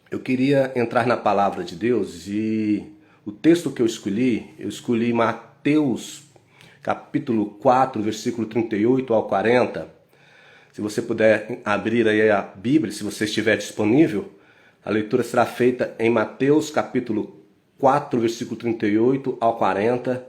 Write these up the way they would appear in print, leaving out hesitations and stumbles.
Eu queria entrar na palavra de Deus e o texto que eu escolhi Mateus capítulo 4, versículo 38 ao 40. Se você puder abrir aí a Bíblia, se você estiver disponível, a leitura será feita em Mateus capítulo 4, versículo 38 ao 40.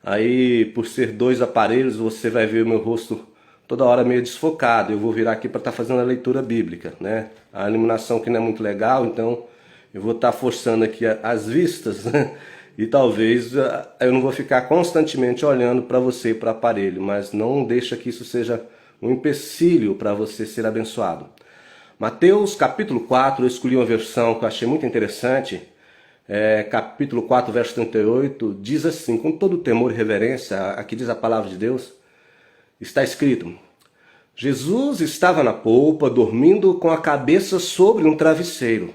Aí, por ser dois aparelhos, você vai ver o meu rosto toda hora meio desfocado. Eu vou virar aqui para estar fazendo a leitura bíblica, né? A iluminação aqui não é muito legal, então eu vou estar forçando aqui as vistas, né? E talvez eu não vou ficar constantemente olhando para você e para o aparelho, mas não deixa que isso seja um empecilho para você ser abençoado. Mateus capítulo 4, eu escolhi uma versão que eu achei muito interessante, capítulo 4, verso 38, diz assim: com todo temor e reverência, aqui diz a palavra de Deus, está escrito: Jesus estava na polpa, dormindo com a cabeça sobre um travesseiro.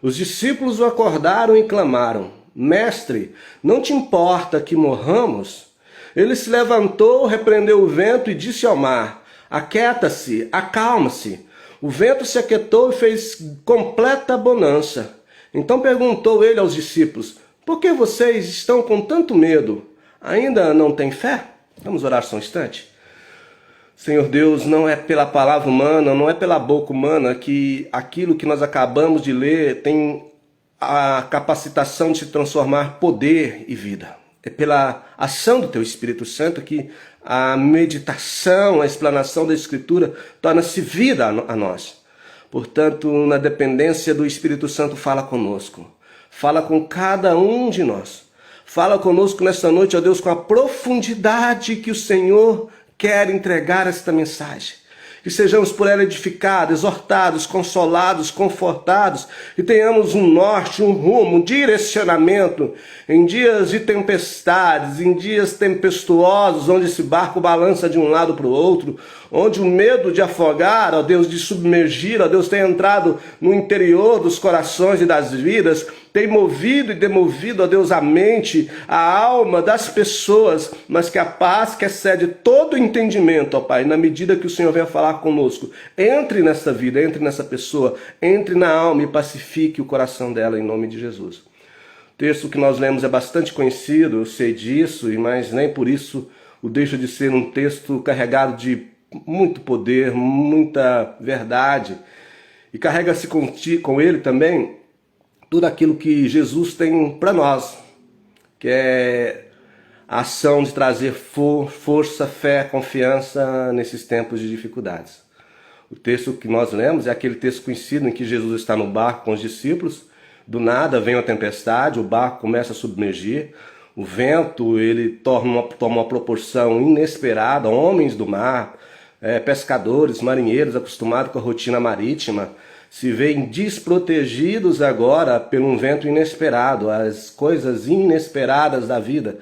Os discípulos o acordaram e clamaram: Mestre, não te importa que morramos? Ele se levantou, repreendeu o vento e disse ao mar: Aquieta-se, acalma-se. O vento se aquietou e fez completa bonança. Então perguntou ele aos discípulos: Por que vocês estão com tanto medo? Ainda não têm fé? Vamos orar só um instante. Senhor Deus, não é pela palavra humana, não é pela boca humana que aquilo que nós acabamos de ler tem a capacitação de se transformar poder e vida. É pela ação do Teu Espírito Santo que a meditação, a explanação da Escritura torna-se vida a nós. Portanto, na dependência do Espírito Santo, fala conosco. Fala com cada um de nós. Fala conosco nesta noite, ó Deus, com a profundidade que o Senhor quer entregar esta mensagem. Que sejamos por ela edificados, exortados, consolados, confortados, e tenhamos um norte, um rumo, um direcionamento em dias de tempestades, em dias tempestuosos, onde esse barco balança de um lado para o outro, onde o medo de afogar, ó Deus, de submergir, ó Deus, tem entrado no interior dos corações e das vidas, tem movido e demovido, ó Deus, a mente, a alma das pessoas, mas que a paz que excede todo o entendimento, ó Pai, na medida que o Senhor venha falar conosco, entre nessa vida, entre nessa pessoa, entre na alma e pacifique o coração dela em nome de Jesus. O texto que nós lemos é bastante conhecido, eu sei disso, mas nem por isso o deixa de ser um texto carregado de muito poder, muita verdade, e carrega-se com ele também tudo aquilo que Jesus tem para nós, que é a ação de trazer força, fé, confiança nesses tempos de dificuldades. O texto que nós lemos é aquele texto conhecido em que Jesus está no barco com os discípulos, do nada vem uma tempestade, o barco começa a submergir, o vento ele toma uma proporção inesperada, homens do mar, pescadores, marinheiros acostumados com a rotina marítima, se veem desprotegidos agora por um vento inesperado, as coisas inesperadas da vida,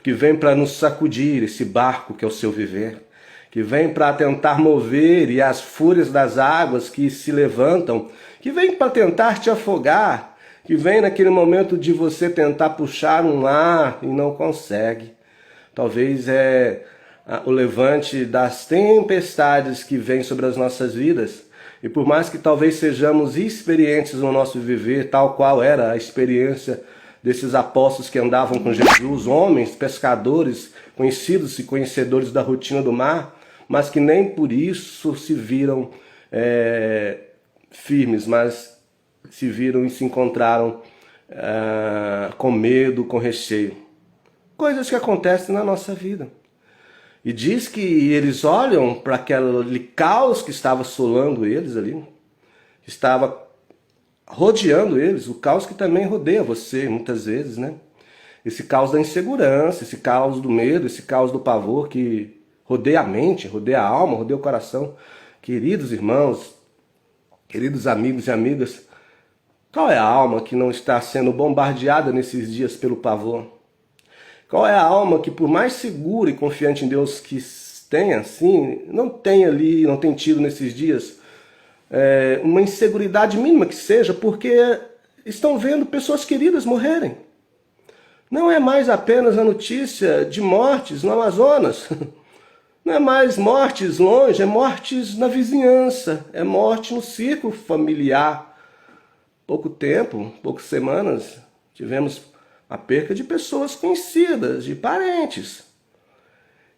que vem para nos sacudir, esse barco que é o seu viver, que vem para tentar mover, e as fúrias das águas que se levantam, que vem para tentar te afogar, que vem naquele momento de você tentar puxar um ar e não consegue. Talvez o levante das tempestades que vem sobre as nossas vidas. E por mais que talvez sejamos experientes no nosso viver, tal qual era a experiência desses apóstolos que andavam com Jesus, homens, pescadores, conhecidos e conhecedores da rotina do mar, mas que nem por isso se viram firmes, mas se viram e se encontraram com medo, com receio. Coisas que acontecem na nossa vida. E diz que eles olham para aquele caos que estava assolando eles ali, que estava rodeando eles, o caos que também rodeia você muitas vezes, né? Esse caos da insegurança, esse caos do medo, esse caos do pavor que rodeia a mente, rodeia a alma, rodeia o coração. Queridos irmãos, queridos amigos e amigas, qual é a alma que não está sendo bombardeada nesses dias pelo pavor? Qual é a alma que, por mais segura e confiante em Deus que tenha, assim, não tem tido nesses dias uma inseguridade mínima que seja, porque estão vendo pessoas queridas morrerem. Não é mais apenas a notícia de mortes no Amazonas. Não é mais mortes longe, é mortes na vizinhança, é morte no círculo familiar. pouco tempo, poucas semanas, tivemos a perca de pessoas conhecidas, de parentes.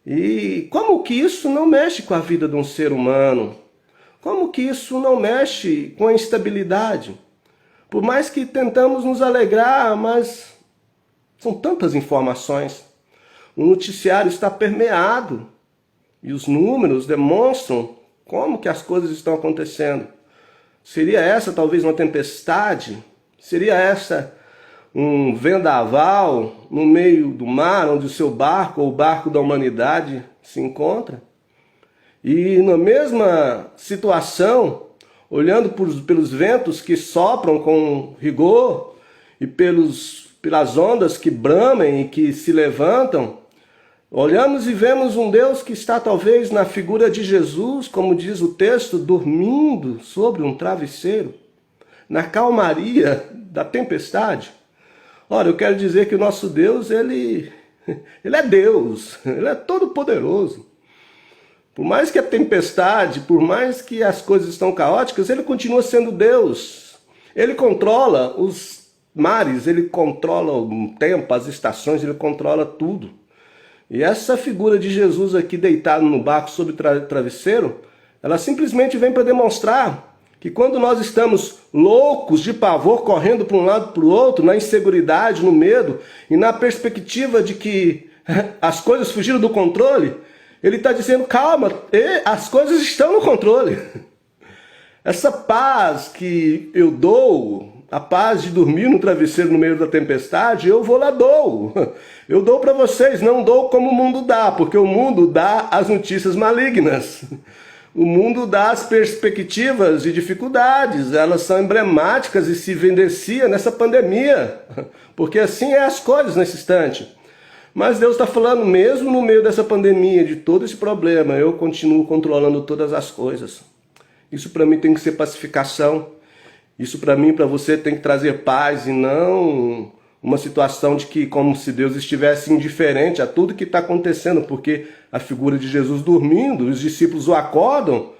E como que isso não mexe com a vida de um ser humano? Como que isso não mexe com a instabilidade? Por mais que tentamos nos alegrar, mas são tantas informações. O noticiário está permeado e os números demonstram como que as coisas estão acontecendo. Seria essa talvez uma tempestade? Seria essa um vendaval no meio do mar, onde o seu barco ou o barco da humanidade se encontra? E na mesma situação, olhando pelos ventos que sopram com rigor e pelas ondas que bramem e que se levantam, olhamos e vemos um Deus que está talvez na figura de Jesus, como diz o texto, dormindo sobre um travesseiro, na calmaria da tempestade. Ora, eu quero dizer que o nosso Deus, ele é Deus, ele é todo poderoso. Por mais que a tempestade, por mais que as coisas estão caóticas, ele continua sendo Deus. Ele controla os mares, ele controla o tempo, as estações, ele controla tudo. E essa figura de Jesus aqui deitado no barco sob travesseiro, ela simplesmente vem para demonstrar que quando nós estamos loucos de pavor, correndo para um lado para o outro, na inseguridade, no medo, e na perspectiva de que as coisas fugiram do controle, ele está dizendo, calma, as coisas estão no controle. Essa paz que eu dou, a paz de dormir no travesseiro no meio da tempestade, eu vou lá dou. Eu dou para vocês, não dou como o mundo dá, porque o mundo dá as notícias malignas. O mundo dá as perspectivas de dificuldades, elas são emblemáticas e se evidencia nessa pandemia, porque assim é as coisas nesse instante. Mas Deus está falando, mesmo no meio dessa pandemia, de todo esse problema, eu continuo controlando todas as coisas. Isso para mim tem que ser pacificação. Isso para mim, para você, tem que trazer paz e não uma situação de que como se Deus estivesse indiferente a tudo que está acontecendo, porque a figura de Jesus dormindo, os discípulos o acordam,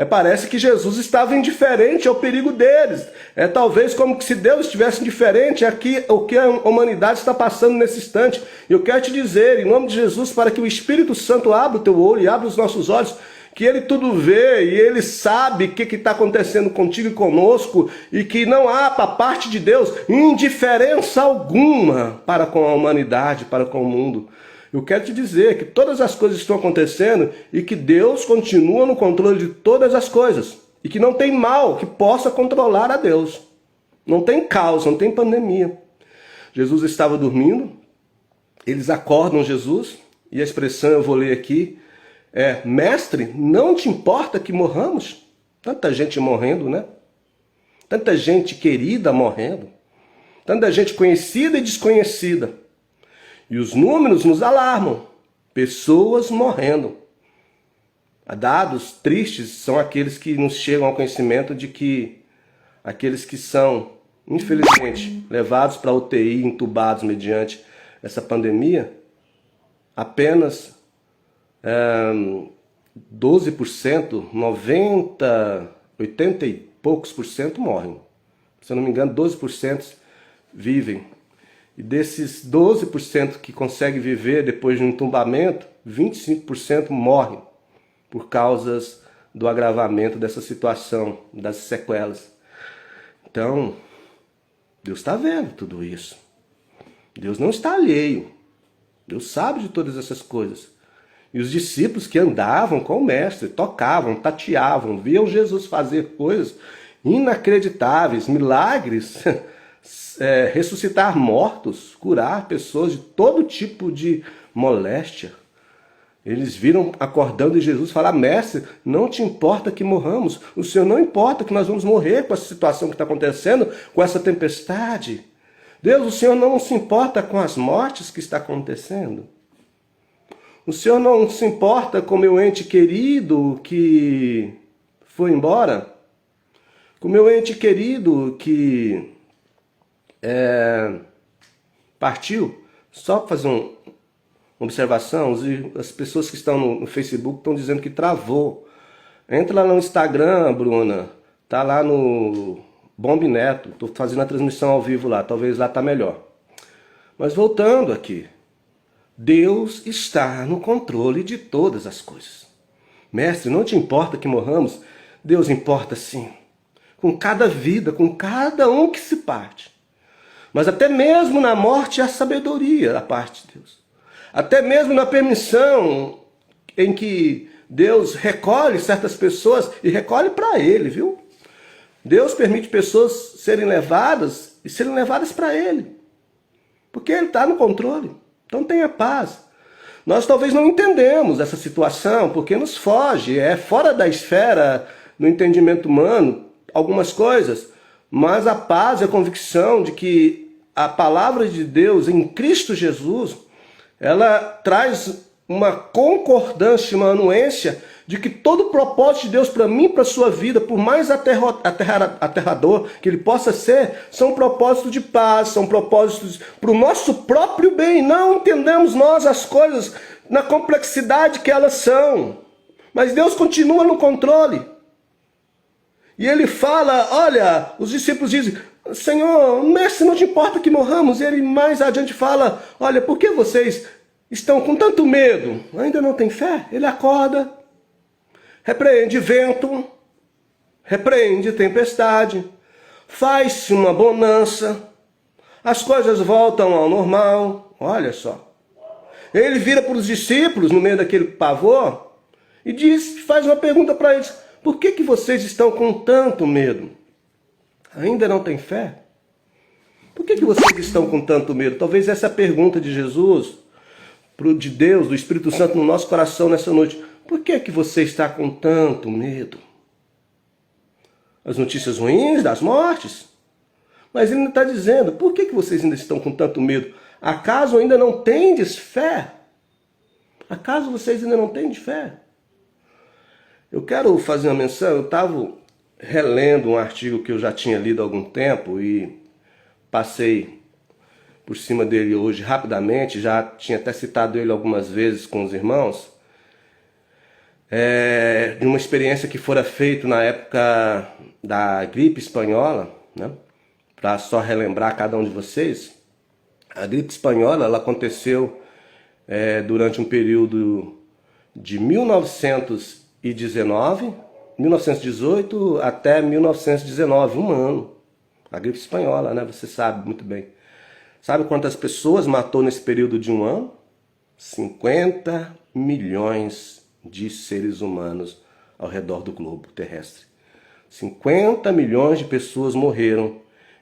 parece que Jesus estava indiferente ao perigo deles. É talvez como se Deus estivesse indiferente aqui o que a humanidade está passando nesse instante. E eu quero te dizer, em nome de Jesus, para que o Espírito Santo abra o teu olho e abra os nossos olhos, que ele tudo vê e ele sabe o que está acontecendo contigo e conosco, e que não há, da parte de Deus, indiferença alguma para com a humanidade, para com o mundo. Eu quero te dizer que todas as coisas estão acontecendo e que Deus continua no controle de todas as coisas. E que não tem mal que possa controlar a Deus. Não tem caos, não tem pandemia. Jesus estava dormindo, eles acordam Jesus, e a expressão eu vou ler aqui é: mestre, não te importa que morramos? Tanta gente morrendo, né? Tanta gente querida morrendo. Tanta gente conhecida e desconhecida. E os números nos alarmam. Pessoas morrendo. Dados tristes são aqueles que nos chegam ao conhecimento de que aqueles que são, infelizmente, levados para a UTI, entubados mediante essa pandemia, apenas 12%, 90, 80 e poucos por cento morrem. Se eu não me engano, 12% vivem. E desses 12% que conseguem viver depois de um entubamento, 25% morrem por causas do agravamento dessa situação, das sequelas. Então, Deus está vendo tudo isso. Deus não está alheio. Deus sabe de todas essas coisas. E os discípulos que andavam com o mestre, tocavam, tateavam, viam Jesus fazer coisas inacreditáveis, milagres, ressuscitar mortos, curar pessoas de todo tipo de moléstia. Eles viram acordando e Jesus falar: mestre, não te importa que morramos, o Senhor não importa que nós vamos morrer com essa situação que está acontecendo, com essa tempestade. Deus, o Senhor não se importa com as mortes que está acontecendo. O Senhor não se importa com o meu ente querido que foi embora? Com o meu ente querido que partiu? Só para fazer uma observação, as pessoas que estão no Facebook estão dizendo que travou. Entra lá no Instagram, Bruna. Tá lá no Bombe Neto. Estou fazendo a transmissão ao vivo lá, talvez lá está melhor. Mas voltando aqui, Deus está no controle de todas as coisas. Mestre, não te importa que morramos? Deus importa sim. Com cada vida, com cada um que se parte. Mas até mesmo na morte há sabedoria da parte de Deus. Até mesmo na permissão em que Deus recolhe certas pessoas e recolhe para Ele, viu? Deus permite pessoas serem levadas e serem levadas para Ele. Porque Ele está no controle. Então tenha paz. Nós talvez não entendemos essa situação, porque nos foge, é fora da esfera do entendimento humano, algumas coisas. Mas a paz e a convicção de que a palavra de Deus em Cristo Jesus, ela traz uma concordância, uma anuência de que todo o propósito de Deus para mim e para a sua vida, por mais aterrador que ele possa ser, são propósitos de paz, são propósitos para o nosso próprio bem. Não entendemos nós as coisas na complexidade que elas são. Mas Deus continua no controle. E ele fala, olha, os discípulos dizem, Senhor, mestre, não te importa que morramos? E ele mais adiante fala, olha, por que vocês estão com tanto medo? Ainda não tem fé? Ele acorda, repreende vento, repreende tempestade, faz-se uma bonança, as coisas voltam ao normal. Olha só. Ele vira para os discípulos no meio daquele pavor e faz uma pergunta para eles. Por que vocês estão com tanto medo? Ainda não tem fé? Por que vocês estão com tanto medo? Talvez essa é a pergunta de Jesus, de Deus, do Espírito Santo no nosso coração nessa noite. Por que você está com tanto medo? As notícias ruins das mortes? Mas ele está dizendo, por que vocês ainda estão com tanto medo? Acaso ainda não tendes fé? Acaso vocês ainda não têm fé? Eu quero fazer uma menção, eu estava relendo um artigo que eu já tinha lido há algum tempo e passei por cima dele hoje rapidamente, já tinha até citado ele algumas vezes com os irmãos, de uma experiência que fora feita na época da gripe espanhola, né? Para só relembrar cada um de vocês, a gripe espanhola ela aconteceu durante um período de 1918 até 1919, um ano. A gripe espanhola, né? Você sabe muito bem. Sabe quantas pessoas matou nesse período de um ano? 50 milhões de seres humanos ao redor do globo terrestre. 50 milhões de pessoas morreram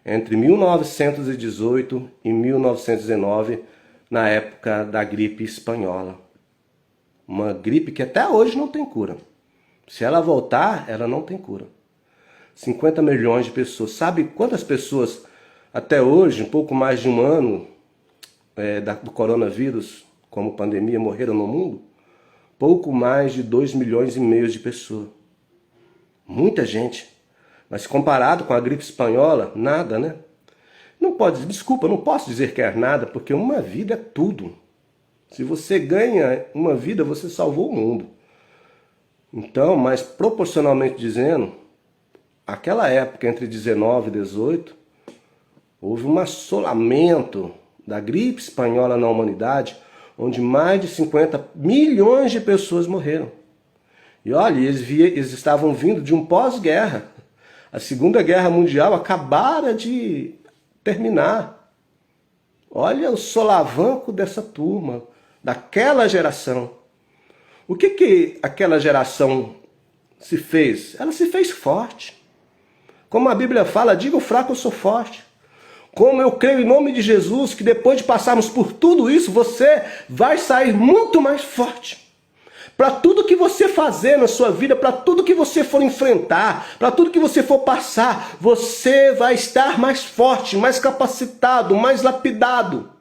entre 1918 e 1919, na época da gripe espanhola. Uma gripe que até hoje não tem cura. Se ela voltar, ela não tem cura. 50 milhões de pessoas. Sabe quantas pessoas até hoje, um pouco mais de um ano do coronavírus, como pandemia, morreram no mundo? Pouco mais de 2,5 milhões de pessoas. Muita gente. Mas comparado com a gripe espanhola, nada, né? Desculpa, não posso dizer que é nada, porque uma vida é tudo. Se você ganha uma vida, você salvou o mundo. Então, mas proporcionalmente dizendo, aquela época entre 19 e 18, houve um assolamento da gripe espanhola na humanidade, onde mais de 50 milhões de pessoas morreram. E olha, eles estavam vindo de um pós-guerra. A Segunda Guerra Mundial acabara de terminar. Olha o solavanco dessa turma, daquela geração. O que aquela geração se fez? Ela se fez forte. Como a Bíblia fala, diga o fraco, eu sou forte. Como eu creio em nome de Jesus, que depois de passarmos por tudo isso, você vai sair muito mais forte. Para tudo que você fazer na sua vida, para tudo que você for enfrentar, para tudo que você for passar, você vai estar mais forte, mais capacitado, mais lapidado.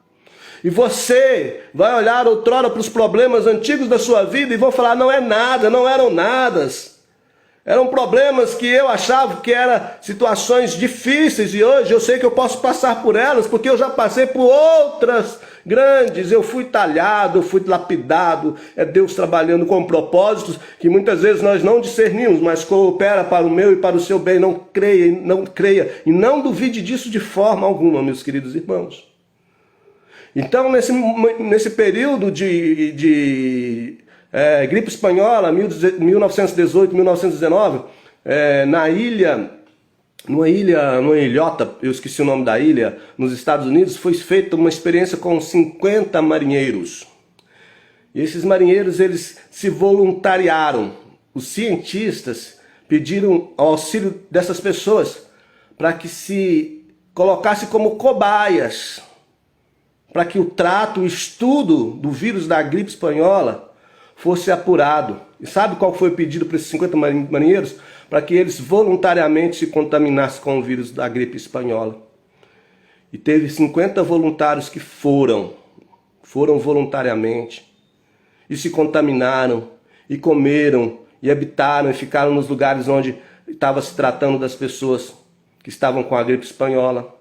E você vai olhar outrora para os problemas antigos da sua vida e vão falar, não é nada, não eram nadas. Eram problemas que eu achava que eram situações difíceis e hoje eu sei que eu posso passar por elas, porque eu já passei por outras grandes. Eu fui talhado, eu fui lapidado. É Deus trabalhando com propósitos que muitas vezes nós não discernimos, mas coopera para o meu e para o seu bem. Não creia e não duvide disso de forma alguma, meus queridos irmãos. Então, nesse período de gripe espanhola, 1918, 1919, numa ilhota, eu esqueci o nome da ilha, nos Estados Unidos, foi feita uma experiência com 50 marinheiros. E esses marinheiros, eles se voluntariaram. Os cientistas pediram o auxílio dessas pessoas para que se colocasse como cobaias, para que o trato, o estudo do vírus da gripe espanhola fosse apurado. E sabe qual foi o pedido para esses 50 marinheiros? Para que eles voluntariamente se contaminassem com o vírus da gripe espanhola. E teve 50 voluntários que foram voluntariamente, e se contaminaram, e comeram, e habitaram, e ficaram nos lugares onde estava se tratando das pessoas que estavam com a gripe espanhola.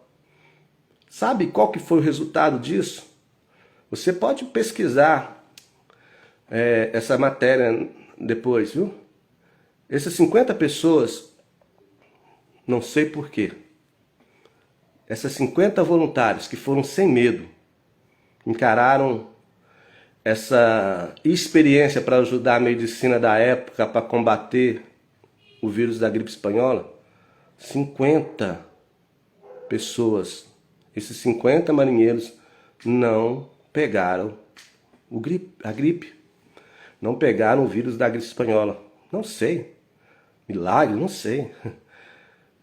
Sabe qual que foi o resultado disso? Você pode pesquisar essa matéria depois, viu? Essas 50 pessoas, não sei porquê, essas 50 voluntários que foram sem medo, encararam essa experiência para ajudar a medicina da época para combater o vírus da gripe espanhola. 50 pessoas, esses 50 marinheiros não pegaram a gripe, não pegaram o vírus da gripe espanhola. Não sei, milagre, não sei.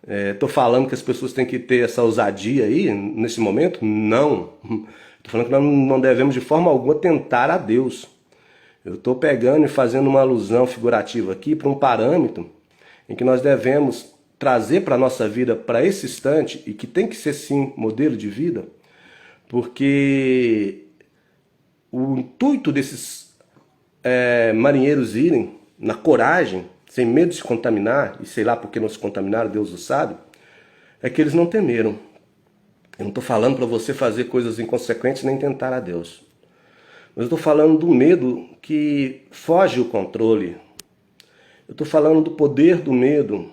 Estou falando que as pessoas têm que ter essa ousadia aí, nesse momento? Não. Estou falando que nós não devemos de forma alguma tentar a Deus. Eu estou pegando e fazendo uma alusão figurativa aqui para um parâmetro em que nós devemos trazer para a nossa vida, para esse instante, e que tem que ser sim modelo de vida, porque o intuito desses marinheiros irem na coragem, sem medo de se contaminar, e sei lá porque não se contaminaram, Deus o sabe, é que eles não temeram. Eu não estou falando para você fazer coisas inconsequentes nem tentar a Deus. Mas eu estou falando do medo que foge o controle. Eu estou falando do poder do medo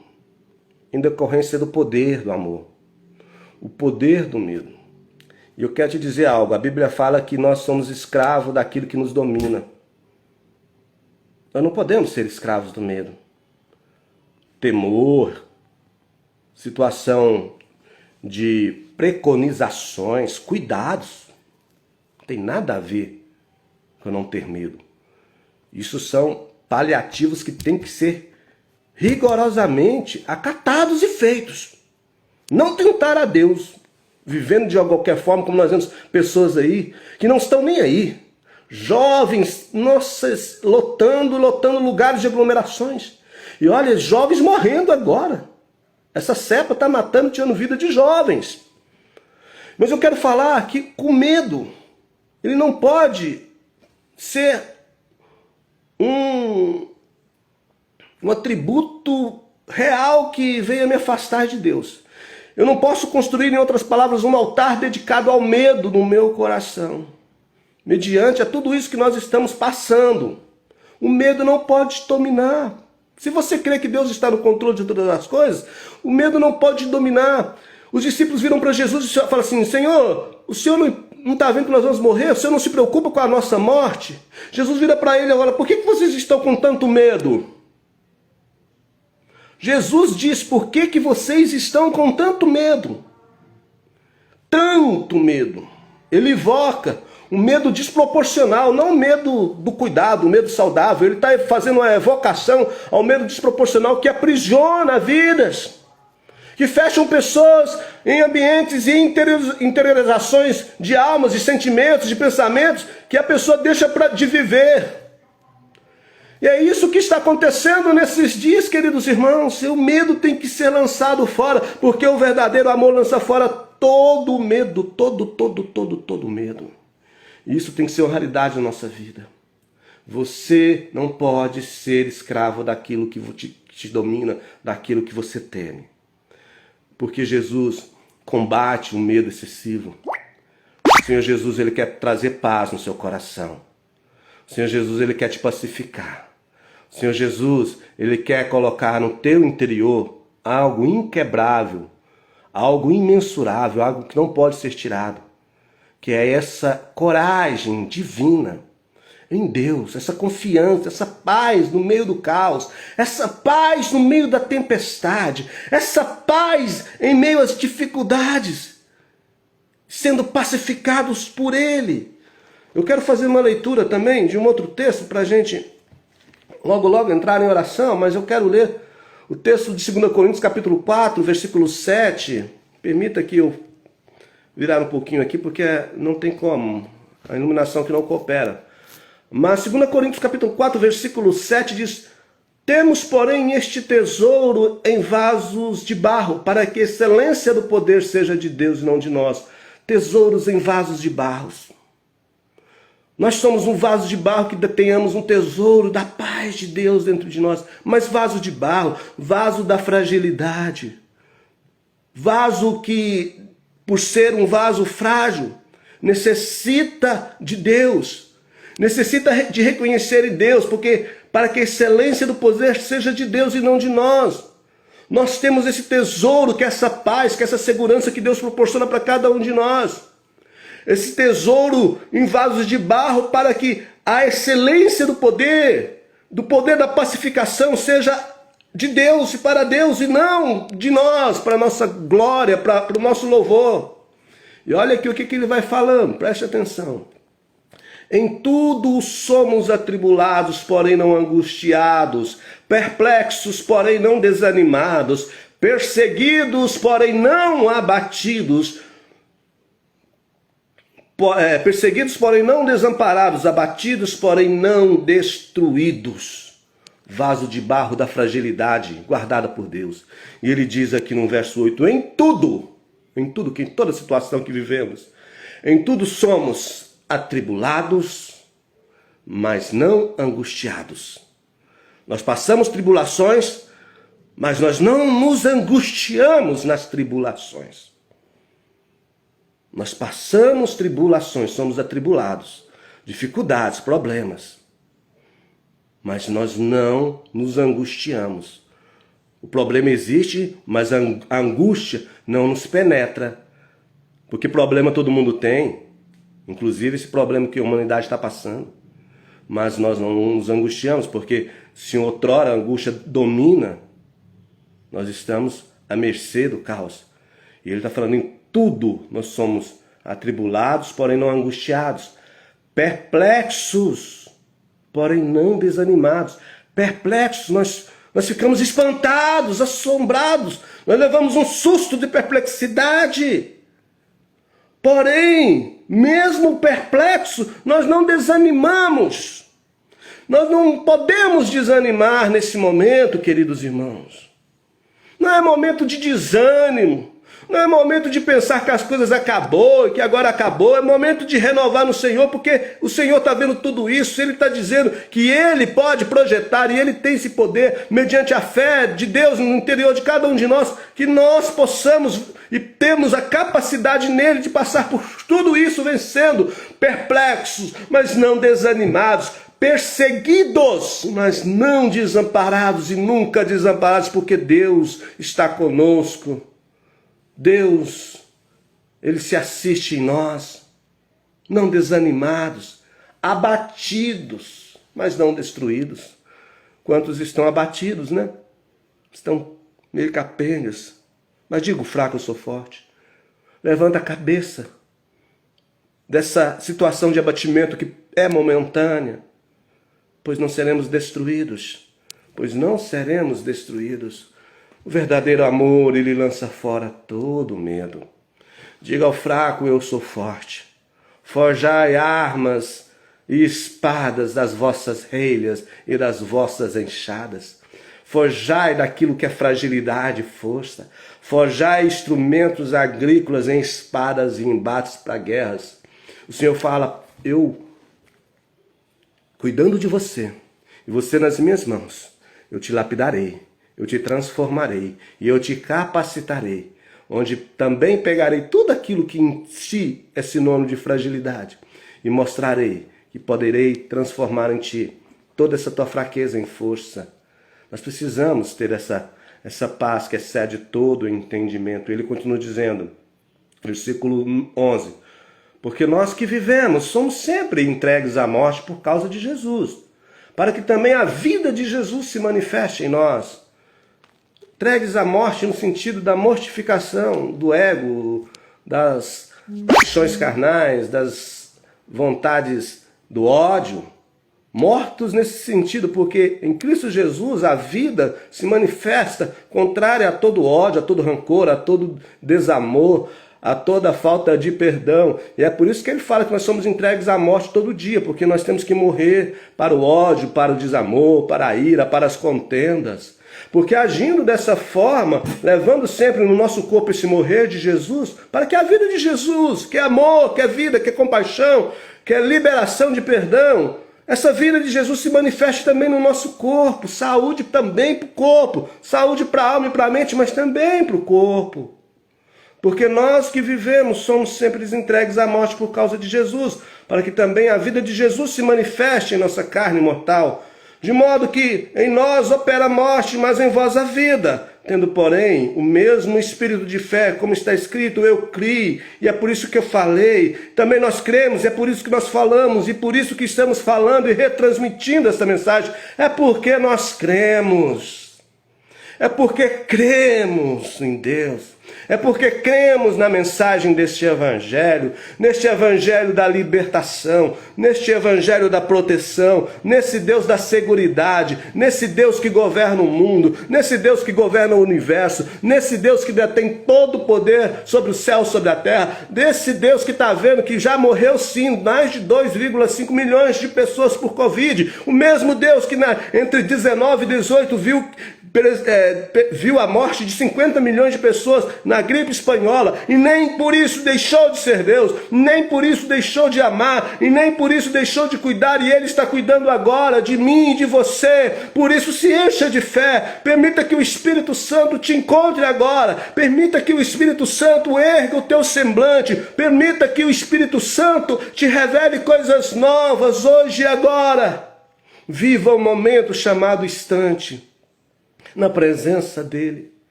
em decorrência do poder do amor. O poder do medo. E eu quero te dizer algo. A Bíblia fala que nós somos escravos daquilo que nos domina. Nós não podemos ser escravos do medo. Temor, situação de preconizações, cuidados. Não tem nada a ver com não ter medo. Isso são paliativos que têm que ser rigorosamente acatados e feitos. Não tentar a Deus, vivendo de qualquer forma, como nós vemos pessoas aí que não estão nem aí. Jovens, nossa, lotando lugares de aglomerações. E olha, jovens morrendo agora. Essa cepa está matando, tirando vida de jovens. Mas eu quero falar que com medo, ele não pode ser um atributo real que venha me afastar de Deus. Eu não posso construir, em outras palavras, um altar dedicado ao medo no meu coração. Mediante a tudo isso que nós estamos passando. O medo não pode te dominar. Se você crê que Deus está no controle de todas as coisas, o medo não pode te dominar. Os discípulos viram para Jesus e falaram assim: Senhor, o Senhor não está vendo que nós vamos morrer? O Senhor não se preocupa com a nossa morte? Jesus vira para ele agora: por que vocês estão com tanto medo? Jesus diz: por que vocês estão com tanto medo? Tanto medo. Ele evoca um medo desproporcional, não o medo do cuidado, o medo saudável. Ele está fazendo uma evocação ao medo desproporcional que aprisiona vidas, que fecham pessoas em ambientes e interiorizações de almas, de sentimentos, de pensamentos, que a pessoa deixa de viver. E é isso que está acontecendo nesses dias, queridos irmãos. O medo tem que ser lançado fora, porque o verdadeiro amor lança fora todo medo, todo medo. E isso tem que ser uma realidade na nossa vida. Você não pode ser escravo daquilo que te domina, daquilo que você teme. Porque Jesus combate o medo excessivo. O Senhor Jesus, Ele quer trazer paz no seu coração. O Senhor Jesus, Ele quer te pacificar. O Senhor Jesus, Ele quer colocar no teu interior algo inquebrável, algo imensurável, algo que não pode ser tirado, que é essa coragem divina em Deus, essa confiança, essa paz no meio do caos, essa paz no meio da tempestade, essa paz em meio às dificuldades, sendo pacificados por Ele. Eu quero fazer uma leitura também de um outro texto para a gente logo entrar em oração, mas eu quero ler o texto de 2 Coríntios capítulo 4, versículo 7. Permita que eu virar um pouquinho aqui, porque não tem como, a iluminação que não coopera. Mas 2 Coríntios capítulo 4, versículo 7 diz: temos, porém, este tesouro em vasos de barro, para que a excelência do poder seja de Deus e não de nós. Tesouros em vasos de barro. Nós somos um vaso de barro que tenhamos um tesouro da paz de Deus dentro de nós. Mas vaso de barro, vaso da fragilidade. Vaso que, por ser um vaso frágil, necessita de Deus. Necessita de reconhecer em Deus, porque para que a excelência do poder seja de Deus e não de nós. Nós temos esse tesouro, que é essa paz, que é essa segurança que Deus proporciona para cada um de nós. Esse tesouro em vasos de barro, para que a excelência do poder da pacificação seja de Deus e para Deus, e não de nós, para a nossa glória, para o nosso louvor. E olha aqui o que ele vai falando, preste atenção. Em tudo somos atribulados, porém não angustiados, perplexos, porém não desanimados, perseguidos, porém não abatidos, perseguidos, porém não desamparados, abatidos, porém não destruídos. Vaso de barro da fragilidade, guardada por Deus. E ele diz aqui no verso 8, em tudo, que em toda situação que vivemos, em tudo somos atribulados, mas não angustiados. Nós passamos tribulações, mas nós não nos angustiamos nas tribulações. Nós passamos tribulações, somos atribulados, dificuldades, problemas, mas nós não nos angustiamos. O problema existe, mas a angústia não nos penetra, porque problema todo mundo tem, inclusive esse problema que a humanidade está passando, mas nós não nos angustiamos, porque se outrora a angústia domina, nós estamos à mercê do caos. E ele está falando em tudo nós somos atribulados, porém não angustiados, perplexos, porém não desanimados. Perplexos, nós ficamos espantados, assombrados, nós levamos um susto de perplexidade. Porém, mesmo perplexo, nós não desanimamos. Nós não podemos desanimar nesse momento, queridos irmãos. Não é momento de desânimo. Não é momento de pensar que as coisas acabou e que agora acabou. É momento de renovar no Senhor, porque o Senhor está vendo tudo isso. Ele está dizendo que Ele pode projetar e Ele tem esse poder, mediante a fé de Deus no interior de cada um de nós, que nós possamos e temos a capacidade nele de passar por tudo isso, vencendo, perplexos, mas não desanimados, perseguidos, mas não desamparados e nunca desamparados, porque Deus está conosco. Deus, Ele se assiste em nós, não desanimados, abatidos, mas não destruídos. Quantos estão abatidos, né? Estão meio capengas. Mas digo, fraco eu sou forte. Levanta a cabeça dessa situação de abatimento que é momentânea, pois não seremos destruídos. Pois não seremos destruídos. O verdadeiro amor, ele lança fora todo medo. Diga ao fraco, eu sou forte. Forjai armas e espadas das vossas relhas e das vossas enxadas. Forjai daquilo que é fragilidade e força. Forjai instrumentos agrícolas em espadas e embates para guerras. O Senhor fala, eu cuidando de você, e você nas minhas mãos, eu te lapidarei. Eu te transformarei e eu te capacitarei. onde também pegarei tudo aquilo que em ti é sinônimo de fragilidade e mostrarei que poderei transformar em ti toda essa tua fraqueza em força. Nós precisamos ter essa paz que excede todo o entendimento. Ele continua dizendo, versículo 11, porque nós que vivemos somos sempre entregues à morte por causa de Jesus, para que também a vida de Jesus se manifeste em nós. Entregues à morte no sentido da mortificação do ego, das paixões carnais, das vontades do ódio. Mortos nesse sentido, porque em Cristo Jesus a vida se manifesta contrária a todo ódio, a todo rancor, a todo desamor, a toda falta de perdão. E é por isso que ele fala que nós somos entregues à morte todo dia, porque nós temos que morrer para o ódio, para o desamor, para a ira, para as contendas. Porque agindo dessa forma, levando sempre no nosso corpo esse morrer de Jesus, para que a vida de Jesus, que é amor, que é vida, que é compaixão, que é liberação de perdão, essa vida de Jesus se manifeste também no nosso corpo. Saúde também para o corpo, saúde para a alma e para a mente, mas também para o corpo. Porque nós que vivemos somos sempre entregues à morte por causa de Jesus, para que também a vida de Jesus se manifeste em nossa carne mortal. De modo que em nós opera a morte, mas em vós a vida. Tendo, porém, o mesmo espírito de fé, como está escrito, eu criei, e é por isso que eu falei. Também nós cremos, e é por isso que nós falamos, e por isso que estamos falando e retransmitindo essa mensagem. É porque nós cremos. É porque cremos em Deus. É porque cremos na mensagem deste evangelho, neste evangelho da libertação, neste evangelho da proteção, nesse Deus da seguridade, nesse Deus que governa o mundo, nesse Deus que governa o universo, nesse Deus que detém todo o poder sobre o céu, sobre a terra, desse Deus que está vendo que já morreu sim mais de 2,5 milhões de pessoas por Covid, o mesmo Deus que entre 19 e 18 viu a morte de 50 milhões de pessoas na gripe espanhola, e nem por isso deixou de ser Deus, nem por isso deixou de amar, e nem por isso deixou de cuidar, e Ele está cuidando agora de mim e de você. Por isso se encha de fé, permita que o Espírito Santo te encontre agora, permita que o Espírito Santo erga o teu semblante, permita que o Espírito Santo te revele coisas novas hoje e agora. Viva o momento chamado instante, na presença dele.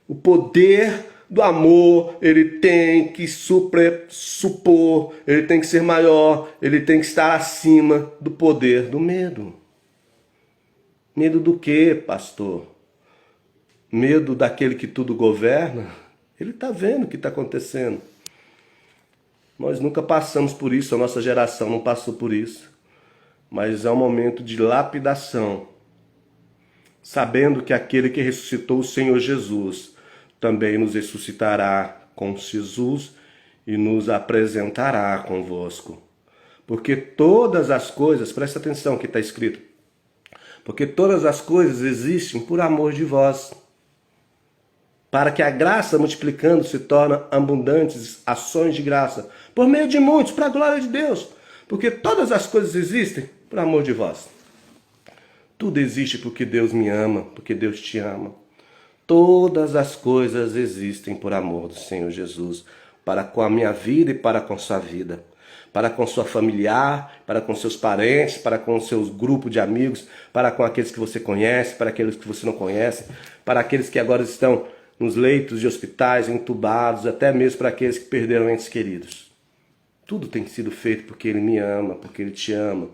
O poder do amor, ele tem que supor, ele tem que ser maior, ele tem que estar acima do poder do medo. Medo do quê, pastor? Medo daquele que tudo governa? Ele está vendo o que está acontecendo. Nós nunca passamos por isso, a nossa geração não passou por isso. Mas é um momento de lapidação, sabendo que aquele que ressuscitou o Senhor Jesus também nos ressuscitará com Jesus e nos apresentará convosco. Porque todas as coisas, presta atenção que está escrito, porque todas as coisas existem por amor de vós, para que a graça multiplicando se torne abundantes ações de graça, por meio de muitos, para a glória de Deus. Porque todas as coisas existem por amor de vós. Tudo existe porque Deus me ama, porque Deus te ama. Todas as coisas existem por amor do Senhor Jesus, para com a minha vida e para com sua vida, para com sua familiar, para com seus parentes, para com seus grupos de amigos, para com aqueles que você conhece, para aqueles que você não conhece, para aqueles que agora estão nos leitos de hospitais, entubados, até mesmo para aqueles que perderam entes queridos. Tudo tem sido feito porque Ele me ama, porque Ele te ama.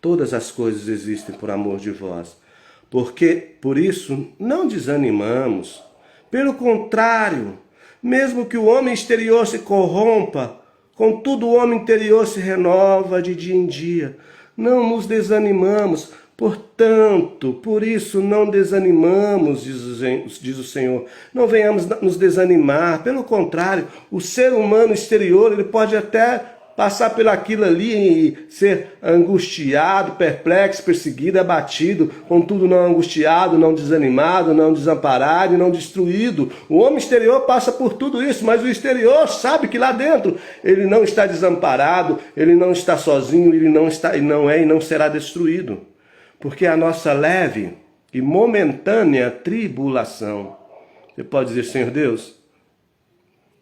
Todas as coisas existem por amor de vós. Porque, por isso, não desanimamos. Pelo contrário, mesmo que o homem exterior se corrompa, contudo o homem interior se renova de dia em dia. Não nos desanimamos. Portanto, por isso não desanimamos, diz o Senhor. Não venhamos nos desanimar. Pelo contrário, o ser humano exterior, ele pode até passar por aquilo ali e ser angustiado, perplexo, perseguido, abatido, contudo não angustiado, não desanimado, não desamparado e não destruído. O homem exterior passa por tudo isso, mas o exterior sabe que lá dentro ele não está desamparado, ele não está sozinho, ele não é e não será destruído. Porque a nossa leve e momentânea tribulação. Você pode dizer, Senhor Deus,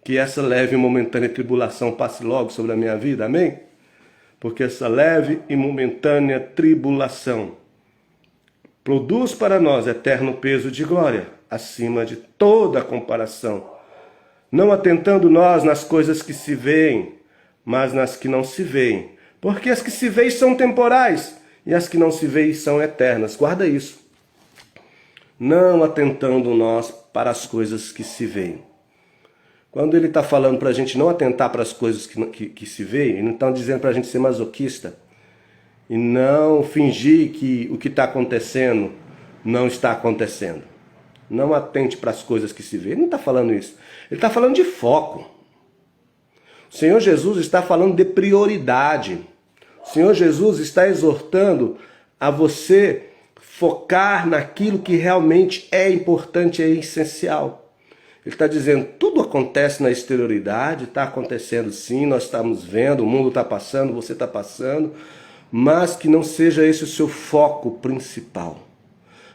que essa leve e momentânea tribulação passe logo sobre a minha vida, amém? Porque essa leve e momentânea tribulação produz para nós eterno peso de glória, acima de toda comparação, não atentando nós nas coisas que se veem, mas nas que não se veem, porque as que se veem são temporais, e as que não se veem são eternas. Guarda isso. Não atentando nós para as coisas que se veem. Quando ele está falando para a gente não atentar para as coisas que se veem, ele não está dizendo para a gente ser masoquista e não fingir que o que está acontecendo não está acontecendo. Não atente para as coisas que se veem. Ele não está falando isso. Ele está falando de foco. O Senhor Jesus está falando de prioridade. O Senhor Jesus está exortando a você focar naquilo que realmente é importante e é essencial. Ele está dizendo, tudo acontece na exterioridade, está acontecendo sim, nós estamos vendo, o mundo está passando, você está passando, mas que não seja esse o seu foco principal.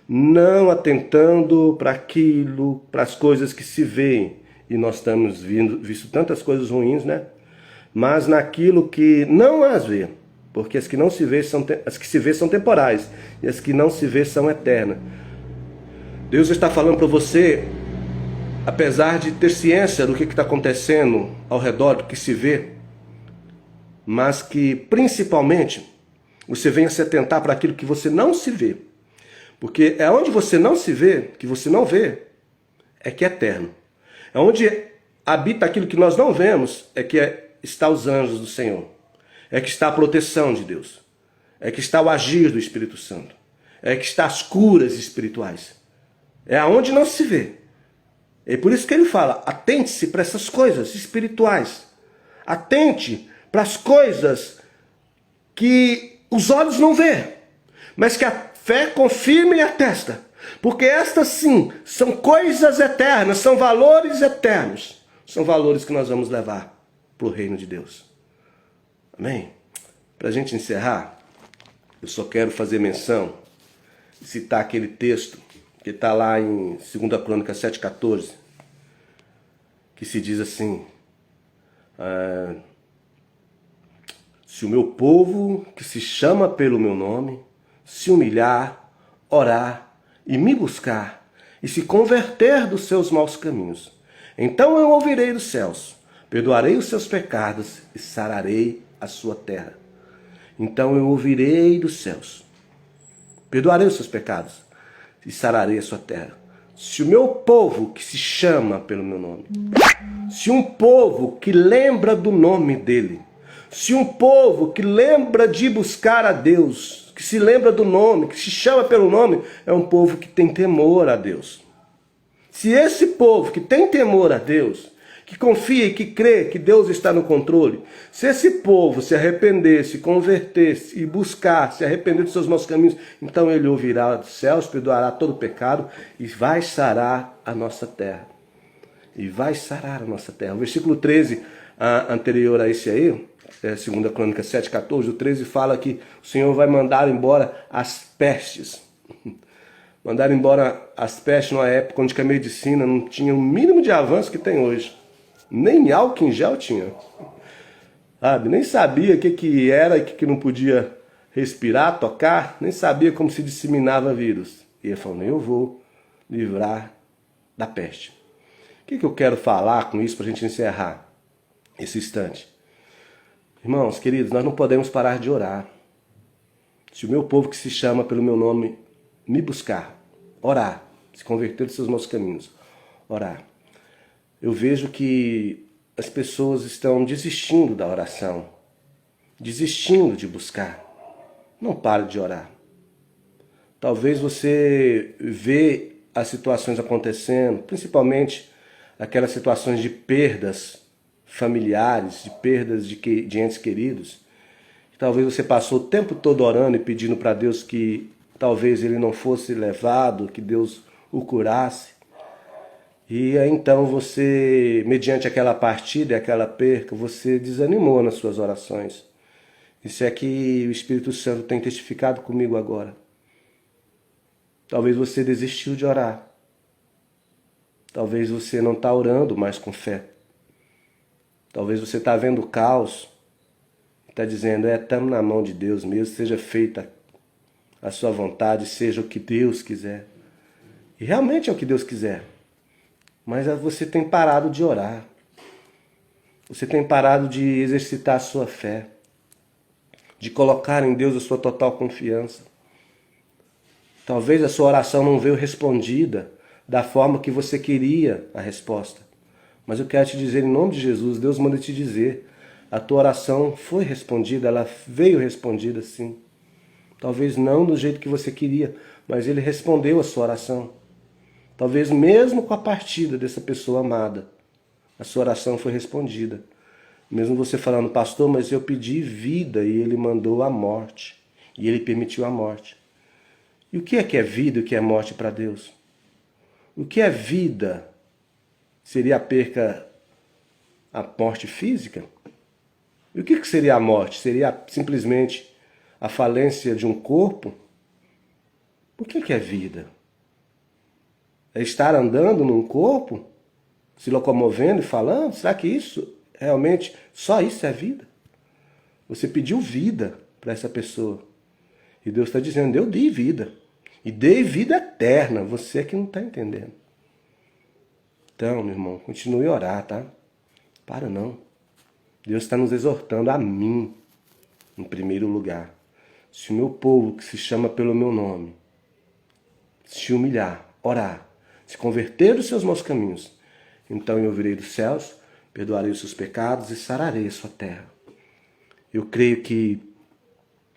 Não atentando para aquilo, para as coisas que se veem, e nós estamos visto tantas coisas ruins, né? Mas naquilo que não as vê, porque as que não se vê as que se vê são temporais, e as que não se vê são eternas. Deus está falando para você, apesar de ter ciência do que está acontecendo ao redor, do que se vê, mas que principalmente você venha se atentar para aquilo que você não se vê. Porque é onde você não se vê, que você não vê, é que é eterno. É onde habita aquilo que nós não vemos, é que está os anjos do Senhor. É que está a proteção de Deus. É que está o agir do Espírito Santo. É que está as curas espirituais. É aonde não se vê. É por isso que ele fala, atente-se para essas coisas espirituais. Atente para as coisas que os olhos não vê, mas que a fé confirma e atesta. Porque estas sim, são coisas eternas, são valores eternos. São valores que nós vamos levar para o reino de Deus. Amém? Para a gente encerrar, eu só quero fazer menção e citar aquele texto que está lá em 2 Crônicas 7,14, que se diz assim, se o meu povo, que se chama pelo meu nome, se humilhar, orar e me buscar, e se converter dos seus maus caminhos, então eu ouvirei dos céus, perdoarei os seus pecados e sararei a sua terra. Então eu ouvirei dos céus, perdoarei os seus pecados e sararei a sua terra. Se o meu povo que se chama pelo meu nome, se um povo que lembra do nome dele, se um povo que lembra de buscar a Deus, que se lembra do nome, que se chama pelo nome, é um povo que tem temor a Deus. Se esse povo que tem temor a Deus, que confia e que crê que Deus está no controle, se esse povo se arrepender, se converter e buscar, se arrepender dos seus maus caminhos, então ele ouvirá dos céus, perdoará todo o pecado e vai sarar a nossa terra. E vai sarar a nossa terra. O versículo 13, anterior a esse aí, 2 Crônicas 7,14, o 13 fala que o Senhor vai mandar embora as pestes. Mandar embora as pestes numa época onde a medicina não tinha o mínimo de avanço que tem hoje. Nem álcool em gel tinha. Sabe? Nem sabia o que era e o que não podia respirar, tocar. Nem sabia como se disseminava vírus. E ele falou, eu vou livrar da peste. O que eu quero falar com isso para a gente encerrar esse instante? Irmãos, queridos, nós não podemos parar de orar. Se o meu povo que se chama pelo meu nome me buscar, orar, se converter dos seus maus caminhos, orar. Eu vejo que as pessoas estão desistindo da oração, desistindo de buscar. Não pare de orar. Talvez você vê as situações acontecendo, principalmente aquelas situações de perdas familiares, de perdas de entes queridos. Talvez você passou o tempo todo orando e pedindo para Deus que talvez ele não fosse levado, que Deus o curasse. E aí, então você, mediante aquela partida e aquela perca, você desanimou nas suas orações. Isso é que o Espírito Santo tem testificado comigo agora. Talvez você desistiu de orar. Talvez você não está orando mais com fé. Talvez você está vendo o caos, está dizendo, estamos na mão de Deus mesmo, seja feita a sua vontade, seja o que Deus quiser. E realmente é o que Deus quiser. Mas você tem parado de orar. Você tem parado de exercitar a sua fé. De colocar em Deus a sua total confiança. Talvez a sua oração não veio respondida da forma que você queria a resposta. Mas eu quero te dizer, em nome de Jesus, Deus manda te dizer, a tua oração foi respondida, ela veio respondida sim. Talvez não do jeito que você queria, mas Ele respondeu a sua oração. Talvez mesmo com a partida dessa pessoa amada, a sua oração foi respondida. Mesmo você falando, pastor, mas eu pedi vida e Ele mandou a morte. E Ele permitiu a morte. E o que é vida e o que é morte para Deus? O que é vida? Seria a perca, a morte física? E o que seria a morte? Seria simplesmente a falência de um corpo? O que é vida? É estar andando num corpo? Se locomovendo e falando? Será que isso realmente, só isso é vida? Você pediu vida para essa pessoa. E Deus está dizendo, eu dei vida. E dei vida eterna. Você é que não está entendendo. Então, meu irmão, continue a orar, tá? Para não. Deus está nos exortando a mim, em primeiro lugar. Se o meu povo, que se chama pelo meu nome, se humilhar, orar, se converter dos seus maus caminhos, então eu ouvirei dos céus, perdoarei os seus pecados e sararei a sua terra. Eu creio que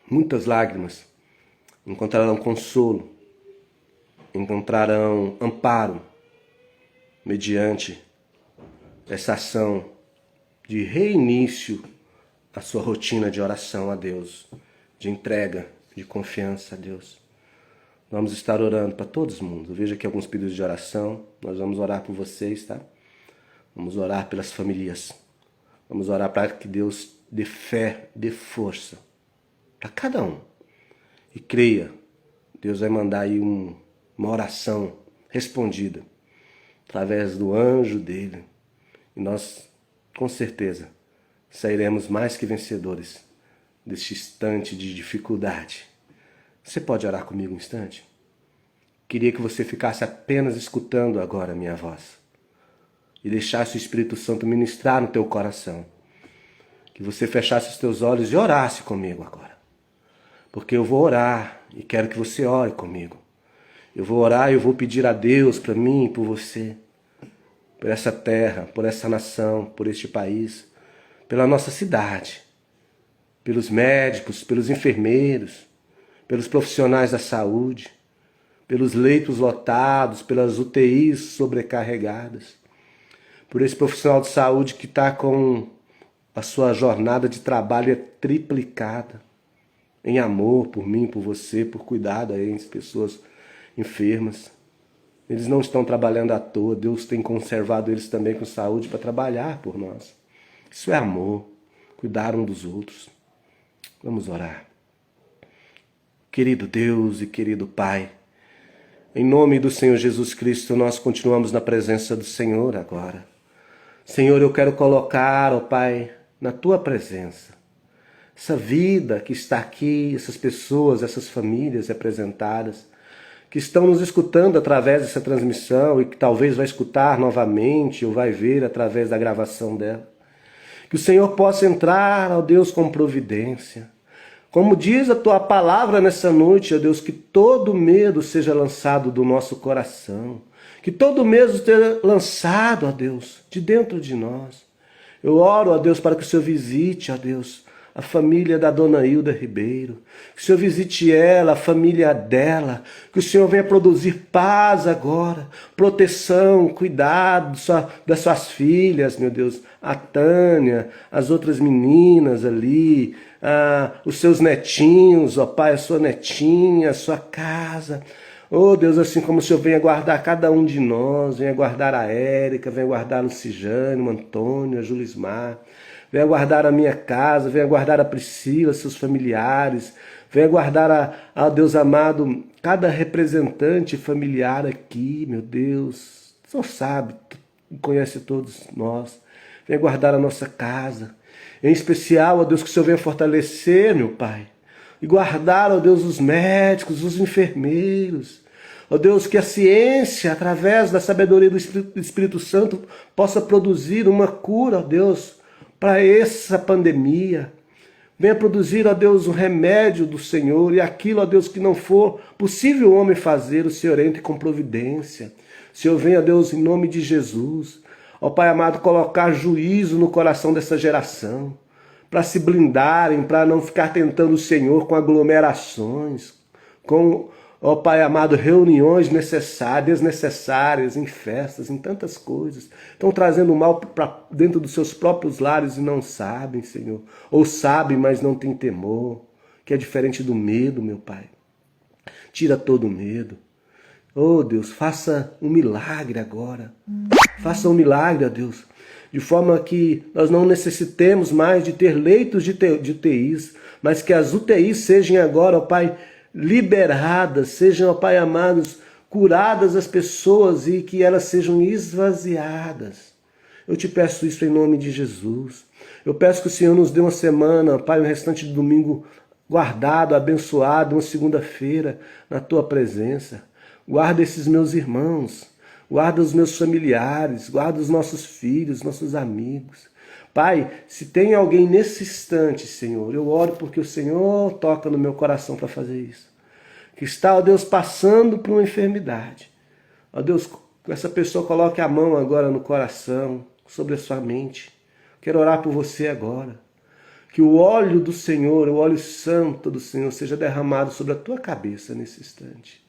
muitas lágrimas encontrarão consolo, encontrarão amparo, mediante essa ação de reinício à sua rotina de oração a Deus, de entrega, de confiança a Deus. Vamos estar orando para todos os mundos. Eu vejo aqui alguns pedidos de oração. Nós vamos orar por vocês, tá? Vamos orar pelas famílias. Vamos orar para que Deus dê fé, dê força para cada um. E creia, Deus vai mandar aí uma oração respondida através do anjo dele. E nós, com certeza, sairemos mais que vencedores deste instante de dificuldade. Você pode orar comigo um instante? Queria que você ficasse apenas escutando agora a minha voz e deixasse o Espírito Santo ministrar no teu coração. Que você fechasse os teus olhos e orasse comigo agora. Porque eu vou orar e quero que você ore comigo. Eu vou orar e eu vou pedir a Deus para mim e por você, por essa terra, por essa nação, por este país, pela nossa cidade, pelos médicos, pelos enfermeiros, pelos profissionais da saúde, pelos leitos lotados, pelas UTIs sobrecarregadas, por esse profissional de saúde que está com a sua jornada de trabalho triplicada, em amor por mim, por você, por cuidado a essas pessoas enfermas. Eles não estão trabalhando à toa, Deus tem conservado eles também com saúde para trabalhar por nós. Isso é amor, cuidar um dos outros. Vamos orar. Querido Deus e querido Pai, em nome do Senhor Jesus Cristo, nós continuamos na presença do Senhor agora. Senhor, eu quero colocar, ó Pai, na Tua presença, essa vida que está aqui, essas pessoas, essas famílias representadas, que estão nos escutando através dessa transmissão e que talvez vai escutar novamente ou vai ver através da gravação dela. Que o Senhor possa entrar, ó Deus, com providência. Como diz a Tua palavra nessa noite, ó Deus, que todo medo seja lançado do nosso coração. Que todo medo seja lançado, ó Deus, de dentro de nós. Eu oro, ó Deus, para que o Senhor visite, ó Deus, a família da dona Hilda Ribeiro. Que o Senhor visite ela, a família dela. Que o Senhor venha produzir paz agora, proteção, cuidado das suas filhas, meu Deus. A Tânia, as outras meninas ali, os seus netinhos, ó Pai, a sua netinha, a sua casa. Oh Deus, assim como o Senhor venha guardar cada um de nós, venha guardar a Érica, venha guardar a Lucijane, o Antônio, a Julismar. Venha guardar a minha casa, venha guardar a Priscila, seus familiares. Venha guardar, a Deus amado, cada representante familiar aqui, meu Deus. O Senhor sabe, conhece todos nós. venha guardar a nossa casa. Em especial, ó Deus, que o Senhor venha fortalecer, meu Pai, e guardar, ó Deus, os médicos, os enfermeiros. Ó Deus, que a ciência, através da sabedoria do Espírito Santo, possa produzir uma cura, ó Deus, para essa pandemia. Venha produzir, ó Deus, um remédio do Senhor, e aquilo, ó Deus, que não for possível o homem fazer, o Senhor entre com providência. O Senhor venha, ó Deus, em nome de Jesus, ó Pai amado, colocar juízo no coração dessa geração, para se blindarem, para não ficar tentando o Senhor com aglomerações, com, ó Pai amado, reuniões desnecessárias, em festas, em tantas coisas. Estão trazendo mal para dentro dos seus próprios lares e não sabem, Senhor. Ou sabem, mas não têm temor, que é diferente do medo, meu Pai. Tira todo o medo. Oh Deus, faça um milagre agora. Faça um milagre, ó Deus, de forma que nós não necessitemos mais de ter leitos de UTIs, mas que as UTIs sejam agora, ó Pai, liberadas, sejam, ó Pai amados, curadas as pessoas e que elas sejam esvaziadas. Eu te peço isso em nome de Jesus. Eu peço que o Senhor nos dê uma semana, ó Pai, o restante de domingo guardado, abençoado, uma segunda-feira na Tua presença. Guarda esses meus irmãos, guarda os meus familiares, guarda os nossos filhos, nossos amigos. Pai, se tem alguém nesse instante, Senhor, eu oro porque o Senhor toca no meu coração para fazer isso. Que está, ó Deus, passando por uma enfermidade. Ó Deus, que essa pessoa coloque a mão agora no coração, sobre a sua mente. Quero orar por você agora. Que o óleo do Senhor, o óleo santo do Senhor, seja derramado sobre a tua cabeça nesse instante.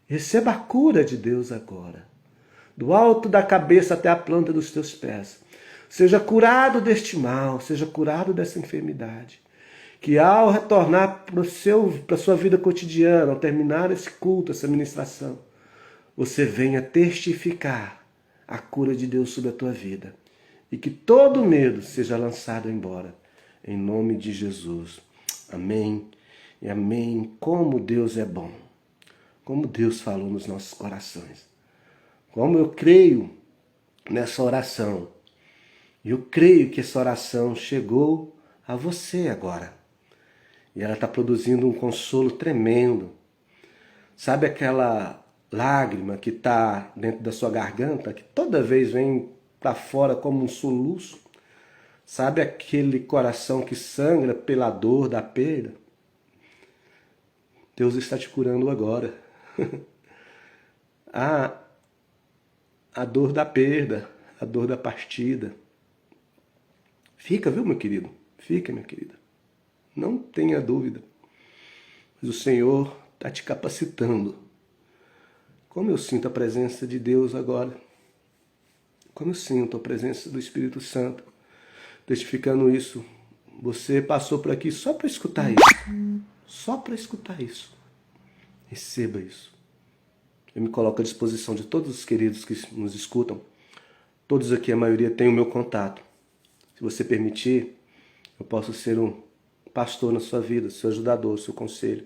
Receba a cura de Deus agora. Do alto da cabeça até a planta dos teus pés. Seja curado deste mal, seja curado dessa enfermidade. Que ao retornar para a sua vida cotidiana, ao terminar esse culto, essa ministração, você venha testificar a cura de Deus sobre a tua vida. E que todo medo seja lançado embora. Em nome de Jesus. Amém e amém. Como Deus é bom. Como Deus falou nos nossos corações. Como eu creio nessa oração. Eu creio que essa oração chegou a você agora. E ela está produzindo um consolo tremendo. Sabe aquela lágrima que está dentro da sua garganta, que toda vez vem para fora como um soluço? Sabe aquele coração que sangra pela dor da perda? Deus está te curando agora. A dor da perda, a dor da partida. Fica, viu, meu querido? Fica, minha querida. Não tenha dúvida. Mas o Senhor está te capacitando. Como eu sinto a presença de Deus agora. Como eu sinto a presença do Espírito Santo. Testificando isso. Você passou por aqui só para escutar isso. Só para escutar isso. Receba isso. Eu me coloco à disposição de todos os queridos que nos escutam. Todos aqui, a maioria, tem o meu contato. Se você permitir, eu posso ser um pastor na sua vida, seu ajudador, seu conselho.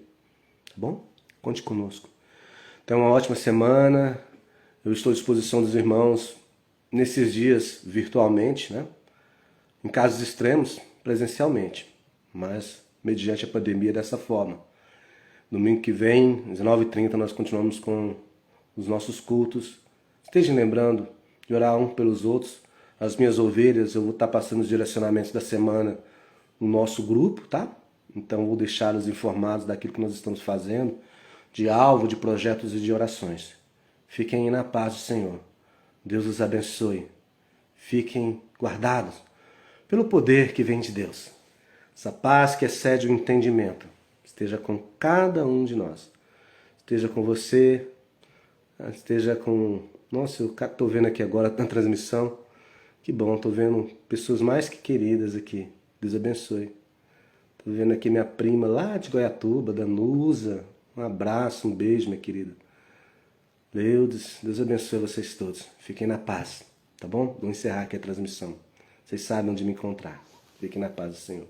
Tá bom? Conte conosco. Tenha uma ótima semana. Eu estou à disposição dos irmãos nesses dias virtualmente, né? Em casos extremos, presencialmente. Mas, mediante a pandemia, dessa forma. Domingo que vem, às 9h30, nós continuamos com os nossos cultos. Estejam lembrando de orar um pelos outros. As minhas ovelhas, eu vou estar passando os direcionamentos da semana no nosso grupo, tá? Então vou deixá-los informados daquilo que nós estamos fazendo, de alvo, de projetos e de orações. Fiquem na paz do Senhor. Deus os abençoe. Fiquem guardados pelo poder que vem de Deus. Essa paz que excede o entendimento esteja com cada um de nós. Esteja com você, esteja com... Nossa, eu estou vendo aqui agora na transmissão. Que bom, estou vendo pessoas mais que queridas aqui. Deus abençoe. Estou vendo aqui minha prima lá de Goiatuba, Danusa. Um abraço, um beijo, minha querida. Deus abençoe vocês todos. Fiquem na paz, tá bom? Vou encerrar aqui a transmissão. Vocês sabem onde me encontrar. Fiquem na paz do Senhor.